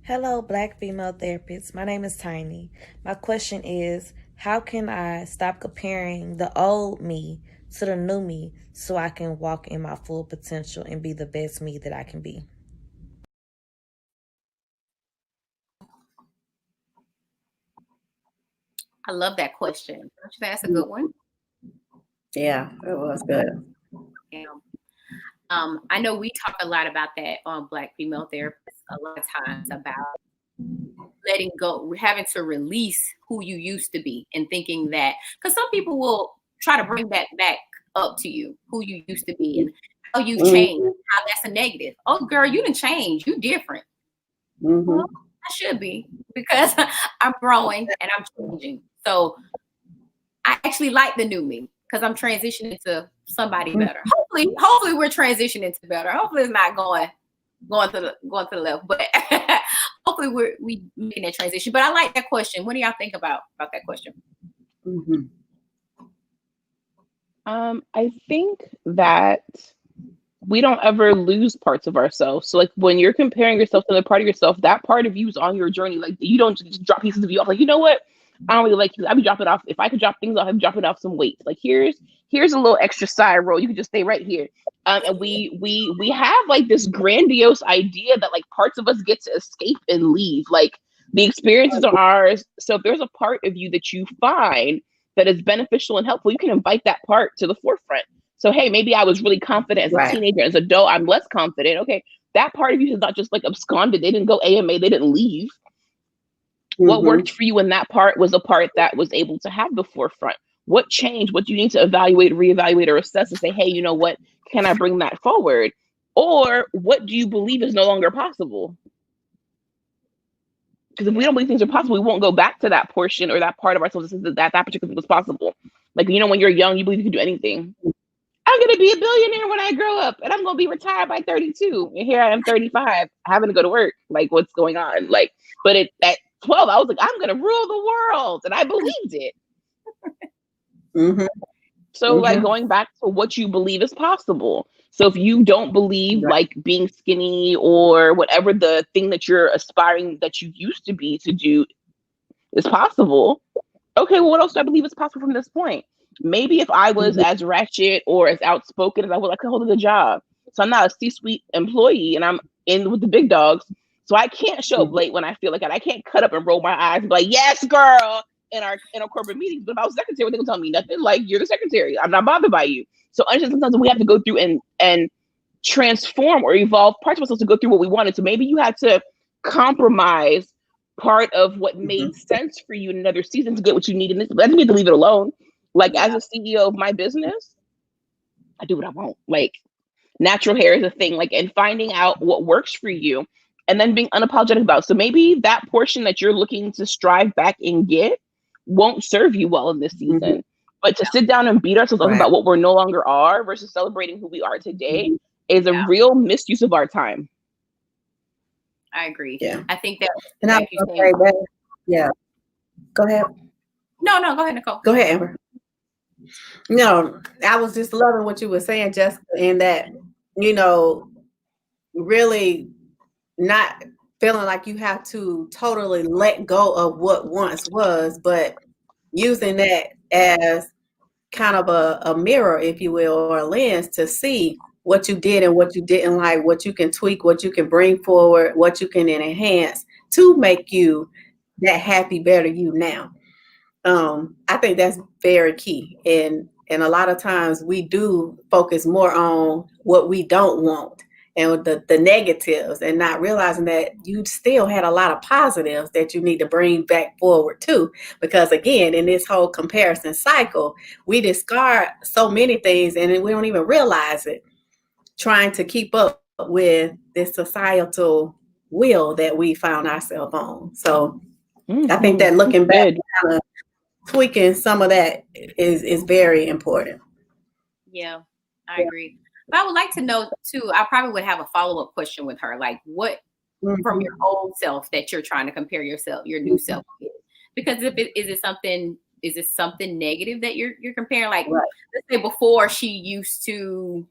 Hello, Black female therapists. My name is Tiny. My question is, how can I stop comparing the old me to the new me so I can walk in my full potential and be the best me that I can be? I love that question. Don't you think that's a good one? Yeah, it was good. Yeah. I know we talk a lot about that on Black female therapists a lot of times about letting go, having to release who you used to be and thinking that, because some people will try to bring that back up to you, who you used to be and how you changed, how that's a negative. Oh, girl, you didn't change. You different. Well, I should be, because I'm growing and I'm changing. So I actually like the new me because I'm transitioning to somebody better. Hopefully we're transitioning to better. Hopefully it's not going to the left, but hopefully we making that transition. But I like that question. What do y'all think about that question? I think that we don't ever lose parts of ourselves. So like when you're comparing yourself to the part of yourself, that part of you is on your journey. Like you don't just drop pieces of you off. Like, you know what? I don't really like you. I'd be dropping off. If I could drop things off, I'd be dropping off some weight. Like here's a little extra side roll. You can just stay right here. And we have like this grandiose idea that like parts of us get to escape and leave. Like the experiences are ours. So if there's a part of you that you find that is beneficial and helpful, you can invite that part to the forefront. So, hey, maybe I was really confident as a teenager. As an adult, I'm less confident. Okay, that part of you is not just like absconded. They didn't go AMA. They didn't leave. What worked for you in that part was a part that was able to have the forefront. What changed? What do you need to evaluate, reevaluate, or assess and say, hey, you know what? Can I bring that forward? Or what do you believe is no longer possible? Because if we don't believe things are possible, we won't go back to that portion or that part of ourselves that says that particular thing was possible. Like, you know, when you're young, you believe you can do anything. I'm going to be a billionaire when I grow up, and I'm going to be retired by 32. And here I am, 35, having to go to work. Like, what's going on? Like, but at 12, I was like, I'm going to rule the world. And I believed it. So, like, going back to what you believe is possible. So if you don't believe like being skinny or whatever the thing that you're aspiring that you used to be to do is possible, okay, well, what else do I believe is possible from this point? Maybe if I was as ratchet or as outspoken as I was, I could hold a good job. So I'm not a C-suite employee and I'm in with the big dogs. So I can't show up late when I feel like it. I can't cut up and roll my eyes and be like, yes, girl, in our corporate meetings. But if I was secretary, they would tell me nothing. Like, you're the secretary. I'm not bothered by you. So sometimes we have to go through and transform or evolve parts of ourselves to go through what we wanted. So maybe you had to compromise part of what made sense for you in another season to get what you need in this. But that doesn't mean to leave it alone. Like, as a CEO of my business, I do what I want. Like, natural hair is a thing. Like, and finding out what works for you and then being unapologetic about it. So maybe that portion that you're looking to strive back and get won't serve you well in this season. But to sit down and beat ourselves up about what we're no longer are versus celebrating who we are today is a real misuse of our time. I agree. Yeah. I think that. And I was say that. Yeah. Go ahead. No, go ahead, Nichole. Go ahead, Amber. No, I was just loving what you were saying, Jessica, and that, you know, really not feeling like you have to totally let go of what once was, but using that as kind of a mirror, if you will, or a lens to see what you did and what you didn't like, what you can tweak, what you can bring forward, what you can enhance to make you that happy, better you now. I think that's very key. And a lot of times we do focus more on what we don't want and the negatives, and not realizing that you still had a lot of positives that you need to bring back forward too. Because again, in this whole comparison cycle, we discard so many things and we don't even realize it, trying to keep up with this societal wheel that we found ourselves on. So I think that looking back, kind of tweaking some of that is very important. Yeah, I agree. But I would like to know too, I probably would have a follow-up question with her, like what from your old self that you're trying to compare yourself, your new self with? Because is it something negative that you're comparing? Like, let's say before she used to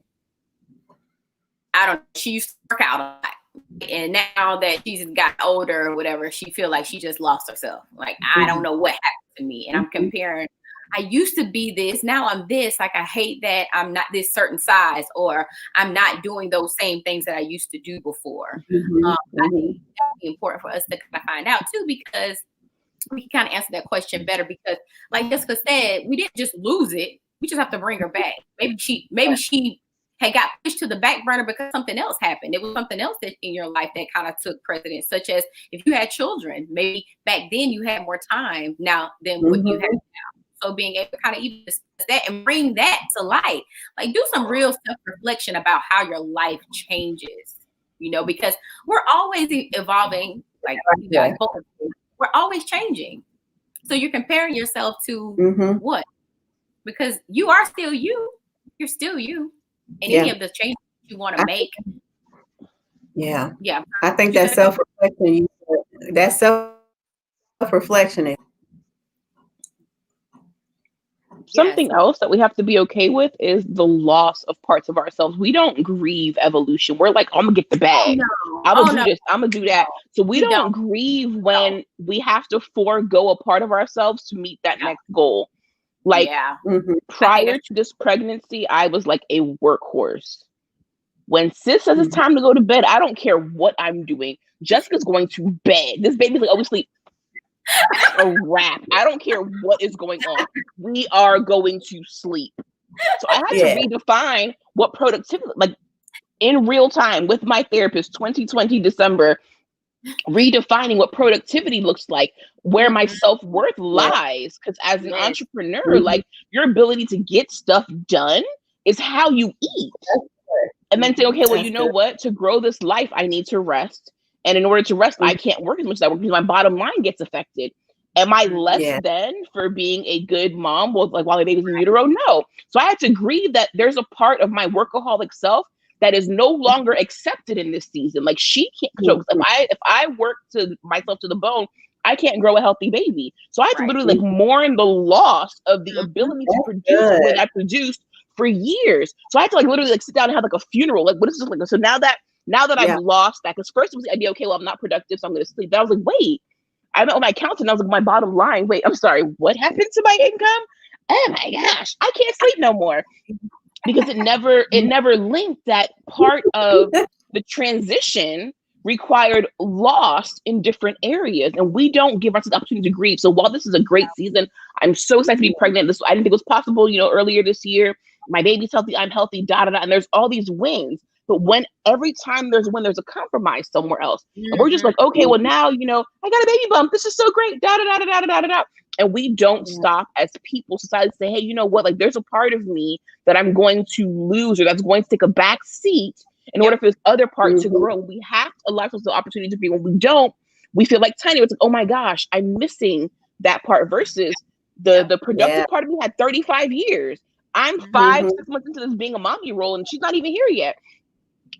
work out a lot. And now that she's got older or whatever, she feel like she just lost herself. Like, I don't know what happened to me. And I'm comparing, I used to be this, now I'm this. Like, I hate that I'm not this certain size, or I'm not doing those same things that I used to do before. I think that would be important for us to kind of find out too, because we can kind of answer that question better. Because like Jessica said, we didn't just lose it. We just have to bring her back. Maybe she had got pushed to the back burner because something else happened. It was something else that in your life that kind of took precedence, such as if you had children, maybe back then you had more time now than what you have now. So being able to kind of even discuss that and bring that to light, like do some real self-reflection about how your life changes, you know, because we're always evolving, like you guys both, we're always changing. So you're comparing yourself to what? Because you are still you. You're still you. And any of the changes you want to make. Yeah. I think that self-reflection, is something else that we have to be okay with is the loss of parts of ourselves. We don't grieve evolution. We're like, I'm gonna get the bag. I'm gonna do this. I'm gonna do that. So we don't grieve when we have to forego a part of ourselves to meet that next goal. Like prior to this pregnancy, I was like a workhorse. When sis says it's time to go to bed, I don't care what I'm doing. Jessica's going to bed. This baby's like, oh, we sleep. a wrap. I don't care what is going on. We are going to sleep. So I had to redefine what productivity, like in real time with my therapist, 2020 December, redefining what productivity looks like, where my self-worth lies. Because as an entrepreneur, like your ability to get stuff done is how you eat. And then say, okay, well, you know what? To grow this life, I need to rest. And in order to rest, I can't work as much as I work because my bottom line gets affected. Am I less than for being a good mom? Well, like while my baby's in utero? No. So I had to grieve that there's a part of my workaholic self that is no longer accepted in this season. Like she can't. So if I work to myself to the bone, I can't grow a healthy baby. So I had to literally like mourn the loss of the ability to produce what I produced for years. So I had to like literally like sit down and have like a funeral. Like, what is this like? So now that I've lost that, because first it was the idea, okay, well, I'm not productive, so I'm going to sleep. Then I was like, wait, I met with my accountant. I was like, my bottom line. Wait, I'm sorry. What happened to my income? Oh my gosh, I can't sleep no more, because it never linked that part of the transition required loss in different areas, and we don't give ourselves the opportunity to grieve. So while this is a great season, I'm so excited to be pregnant. This I didn't think it was possible, earlier this year. My baby's healthy, I'm healthy, and there's all these wins. But every time there's a compromise somewhere else, and we're just like, okay, well now, I got a baby bump. This is so great. And we don't stop as people, society, say, hey, you know what? Like, there's a part of me that I'm going to lose, or that's going to take a back seat in order for this other part to grow. We have to allow ourselves the opportunity to be. When we don't, we feel like tiny. It's like, oh my gosh, I'm missing that part. Versus the productive part of me had 35 years. I'm 5-6 months into this being a mommy role, and she's not even here yet.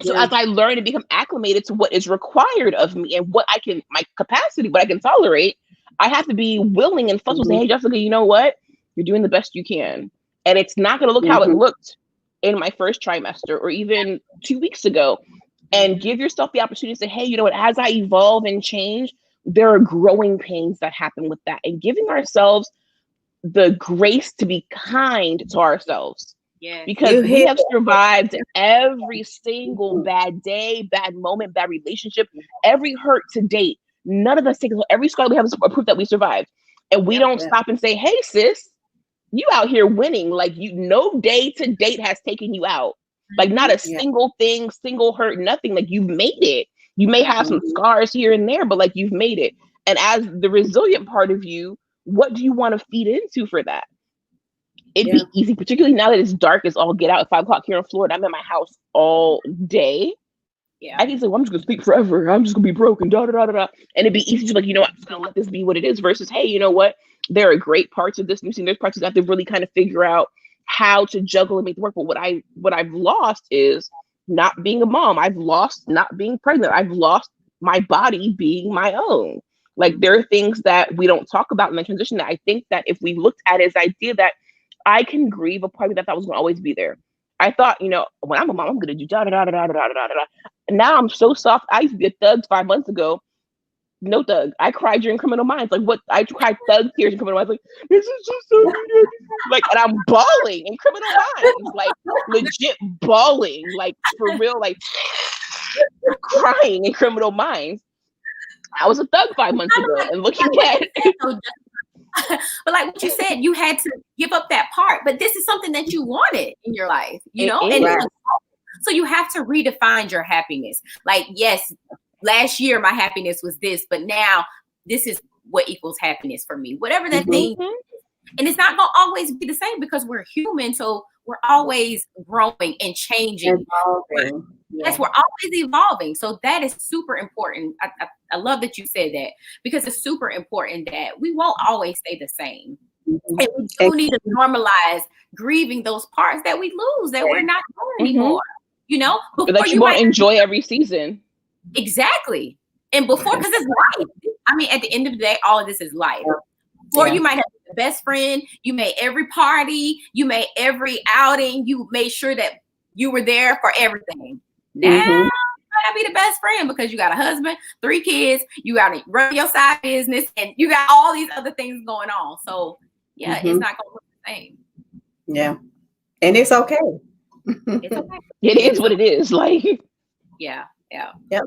So as I learn and become acclimated to what is required of me and what my capacity, what I can tolerate, I have to be willing and flexible. Say, hey, Jessica, you know what? You're doing the best you can. And it's not going to look how it looked in my first trimester or even 2 weeks ago. And give yourself the opportunity to say, hey, you know what? As I evolve and change, there are growing pains that happen with that. And giving ourselves the grace to be kind to ourselves. Yeah. Because we have survived every single bad day, bad moment, bad relationship, every hurt to date. None of us take every scar we have is proof that we survived. And we don't stop and say, hey, sis, you out here winning. Like, no day to date has taken you out. Like, not a single thing, single hurt, nothing. Like, you've made it. You may have some scars here and there, but like, you've made it. And as the resilient part of you, what do you want to feed into for that? It'd be easy, particularly now that it's dark as all get out at 5 o'clock here in Florida. I'm in my house all day. Yeah, I can say, well, I'm just gonna sleep forever. I'm just gonna be broken. And it'd be easy to like, I'm just gonna let this be what it is. Versus, hey, you know what? There are great parts of this new scene. There's parts you have to really kind of figure out how to juggle and make it work. But what I've lost is not being a mom. I've lost not being pregnant. I've lost my body being my own. Like, there are things that we don't talk about in the transition that I think that if we looked at it as idea that I can grieve a part of me that was going to always be there. I thought, when I'm a mom, I'm going to do Now I'm so soft. I used to be a thug 5 months ago. No thug. I cried during Criminal Minds. Like, what? I cried thug tears in Criminal Minds. Like, this is just so good. Like, and I'm bawling in Criminal Minds. Like, legit bawling. Like, for real, like, crying in Criminal Minds. I was a thug 5 months ago. And looking at but like what you said, you had to give up that part. But this is something that you wanted in your life, so you have to redefine your happiness. Like, yes, last year my happiness was this, but now this is what equals happiness for me. Whatever that thing is. And it's not gonna always be the same because we're human, so we're always growing and changing. Yes, we're always evolving. So that is super important. I love that you said that, because it's super important that we won't always stay the same. And we do need to normalize grieving those parts that we lose, that we're not doing anymore. That you won't enjoy every season. Exactly. And before, because it's life. I mean, at the end of the day, all of this is life. Before, you might have the best friend, you made every party, you made every outing, you made sure that you were there for everything. Now, you might not be the best friend because you got a husband, 3 kids, you got to run your side business, and you got all these other things going on. So, it's not going to look the same. Yeah. And it's okay. It's okay. It is what it is. Like, yeah. Yep.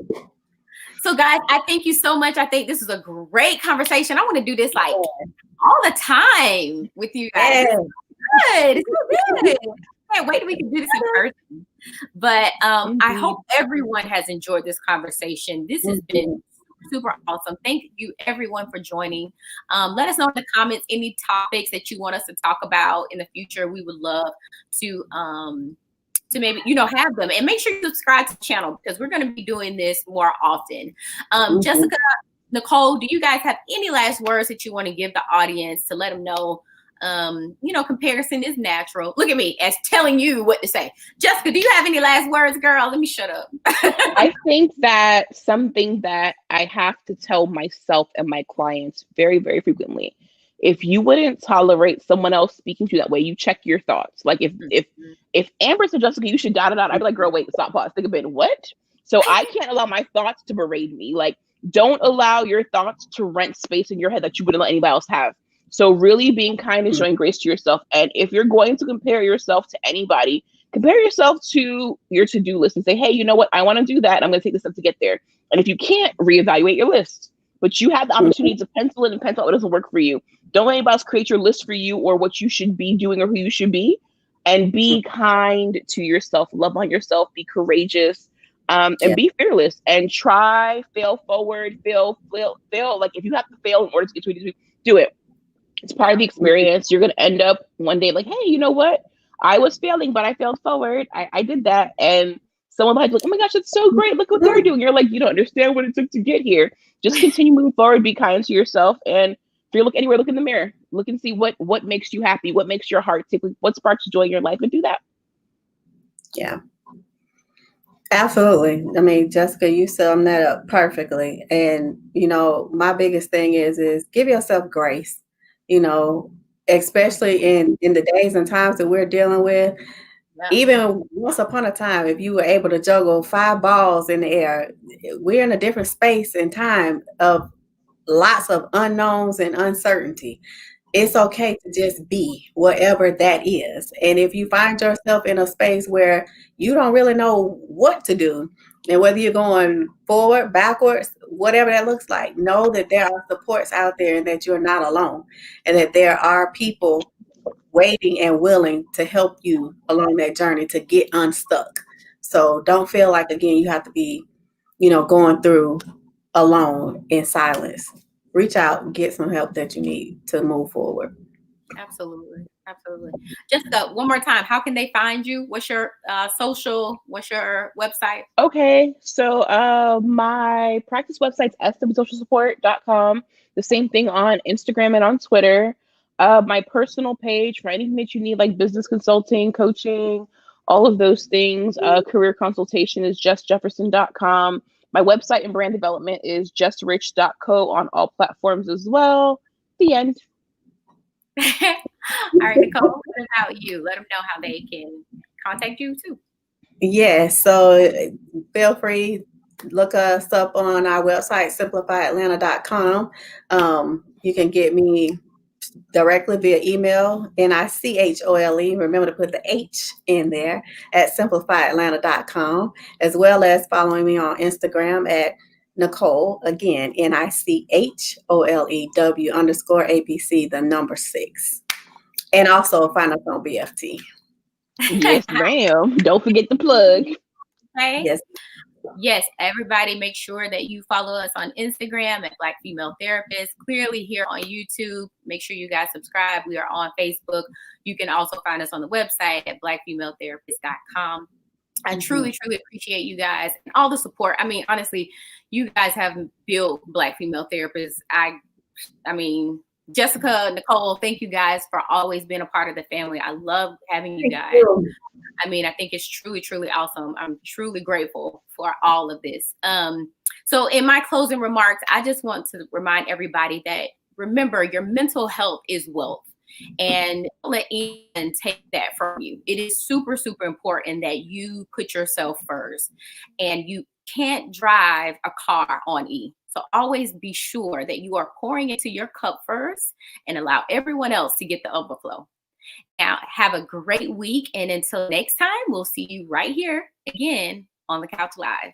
So guys, I thank you so much. I think this is a great conversation. I want to do this like all the time with you guys. Yeah. Good. It's so good. Can't wait till we can do this in person. But I hope everyone has enjoyed this conversation. This has been super awesome. Thank you everyone for joining. Let us know in the comments any topics that you want us to talk about in the future. We would love to maybe, have them, and make sure you subscribe to the channel because we're going to be doing this more often. Jessica, Nichole, do you guys have any last words that you want to give the audience to let them know, comparison is natural? Look at me as telling you what to say. Jessica, do you have any last words, girl? Let me shut up. I think that something that I have to tell myself and my clients very, very frequently, if you wouldn't tolerate someone else speaking to you that way, you check your thoughts. Like if Amber said, Jessica, you should dot it out, I'd be like, girl, wait, stop, pause, think a bit. What? So I can't allow my thoughts to berate me. Like, don't allow your thoughts to rent space in your head that you wouldn't let anybody else have. So really being kind and showing grace to yourself. And if you're going to compare yourself to anybody, compare yourself to your to-do list and say, hey, you know what? I want to do that. I'm going to take the step to get there. And if you can't, reevaluate your list. But you have the opportunity to pencil in and pencil out what doesn't work for you. Don't let anybody else create your list for you or what you should be doing or who you should be. And be kind to yourself. Love on yourself. Be courageous. And be fearless. And try, fail forward, fail. Like if you have to fail in order to get to it, do it. It's part of the experience. You're going to end up one day like, hey, you know what? I was failing, but I failed forward. I did that. And someone might be like, oh my gosh, it's so great. Look what they're doing. You're like, you don't understand what it took to get here. Just continue moving forward. Be kind to yourself. And if you look anywhere, look in the mirror. Look and see what makes you happy. What makes your heart tick. What sparks joy in your life, and do that. Yeah. Absolutely. I mean, Jessica, you summed that up perfectly. And, my biggest thing is give yourself grace, especially in the days and times that we're dealing with. Yeah. Even once upon a time, if you were able to juggle 5 balls in the air, we're in a different space and time of lots of unknowns and uncertainty. It's okay to just be whatever that is. And if you find yourself in a space where you don't really know what to do, and whether you're going forward, backwards, whatever that looks like, know that there are supports out there and that you're not alone, and that there are people waiting and willing to help you along that journey to get unstuck. So don't feel like, again, you have to be, going through alone in silence. Reach out and get some help that you need to move forward. Absolutely. Jessica, one more time, how can they find you? What's your social? What's your website? Okay, so my practice website's swsocialsupport.com. The same thing on Instagram and on Twitter. My personal page for anything that you need, like business consulting, coaching, all of those things, career consultation is justjefferson.com. My website and brand development is justrich.co on all platforms as well. The end. All right, Nichole, what about you? Let them know how they can contact you too. Yes, so feel free, look us up on our website, simplifyatlanta.com. You can get me directly via email, Nichole. Remember to put the H in there at simplifyatlanta.com, as well as following me on Instagram at Nichole, again, NICHOLEW_ABC, the number 6. And also find us on BFT. Yes, ma'am. Don't forget the plug. Okay. Yes, everybody make sure that you follow us on Instagram at Black Female Therapist. Clearly here on YouTube. Make sure you guys subscribe. We are on Facebook. You can also find us on the website at blackfemaletherapist.com. I truly appreciate you guys and all the support. I mean, honestly, you guys have built Black Female Therapists. I mean, Jessica, Nichole, thank you guys for always being a part of the family. I love having you guys. I mean, I think it's truly awesome. I'm truly grateful for all of this. So in my closing remarks, I just want to remind everybody that, remember, your mental health is wealth. And don't let anyone take that from you. It is super important that you put yourself first. And you can't drive a car on E. So always be sure that you are pouring into your cup first and allow everyone else to get the overflow. Now, have a great week. And until next time, we'll see you right here again on the Couch Live.